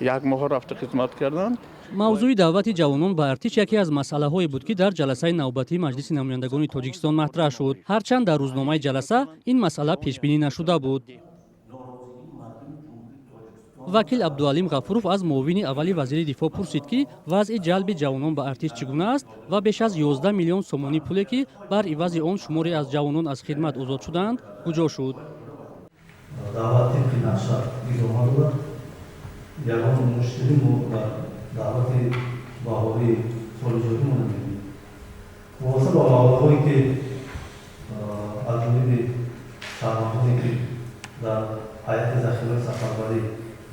یک ماه رفته خدمت کردن. мавзӯи даъвати ҷавонон ба артиш яке аз масъалаҳое буд ки дар ҷаласаи навбатии маҷлиси намояндагони тоҷикистон матраҳ шуд. ҳарчанд дар рӯзномаи ҷаласа ин масъала пешбинӣ нашуда буд. вакил абдуалим ғафуров аз муовини аввали вазири дифоъ пурсид ки вазъи ҷалби ҷавонон ба артиш чӣ гуна аст ва беш аз 11 миллион сомонӣ пуле ки бар ивази он шуморе аз ҷавонон аз хидмат озод шуданд куҷо шуд. даъвати ки наша изомадула ягон муштили мо дар даъвати баҳории соли ҷорӣ мо намебинем. вобаста ба маблағҳое ки аз ҷониби шаҳрвандоне ки дар ҳайати захираи сафарбарӣ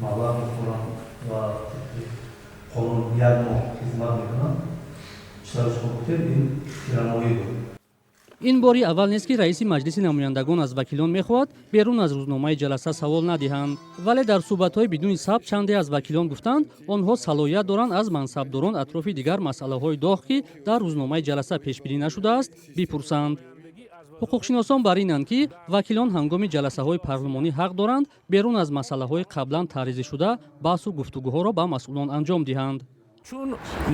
маблағ мехӯранд ва қонун як моҳ хизмат мекунанд, чиро шумо гуфтед, ин пирамоӣ буд. ин бори аввал нест ки раиси маҷлиси намояндагон аз вакилон мехоҳад берун аз рӯзномаи ҷаласа савол надиҳанд. вале дар суҳбатҳои бидуни сабт чанде аз вакилон гуфтанд онҳо салоҳият доранд аз мансабдорон атрофи дигар масъалаҳои доғ ки дар рӯзномаи ҷаласа пешбинӣ нашудааст бипурсанд. ҳуқуқшиносон бар инанд ки вакилон ҳангоми ҷаласаҳои парлумонӣ ҳақ доранд берун аз масъалаҳои қаблан таризишуда баҳсу гуфтугӯҳоро ба масъулон анҷом диҳанд. چون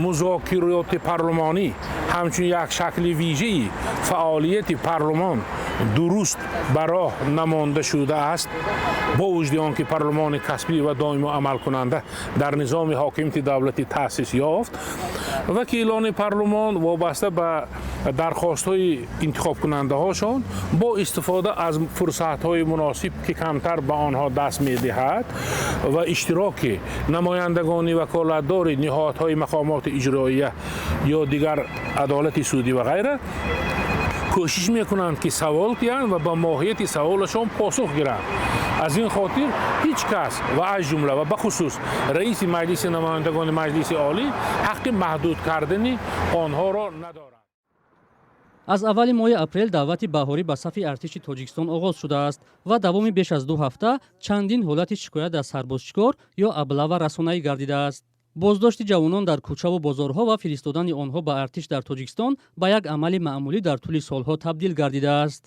مذاکرات پارلمانی همچون یک شکل ویژه‌ای فعالیت پارلمان درست براه نمانده شده است با وجود آنکه پارلمان کسبی و دائم عمل کننده در نظام حاکمیت دولتی تأسیس یافت وکیلان پارلمان وابسته به درخواست‌های انتخاب کننده هاشان با استفاده از فرصت‌های مناسب که کمتر به آنها دست می‌دهد و اشتراک نمایندگان وکالتدار نهادهای مقامات اجراییه یا دیگر عدالت سودی و غیره کوشش میکنند که سوال کنند و به ماهیت سوالشان پاسخ گیرند. از این خاطر هیچ کس و از جمله و بخصوص رئیس مجلس نمایندگان مجلس عالی حق محدود کردن آنها را ندارد. аз аввали моҳи апрел даъвати баҳорӣ ба сафи артиши тоҷикистон оғоз шудааст ва давоми беш аз 2 ҳафта чандин ҳолати шикоят аз сарбозшикор ё аблава расонаӣ гардидааст. боздошти ҷавонон дар кӯчаву бозорҳо ва фиристодани онҳо ба артиш дар тоҷикистон ба як амали маъмулӣ дар тӯли солҳо табдил гардидааст.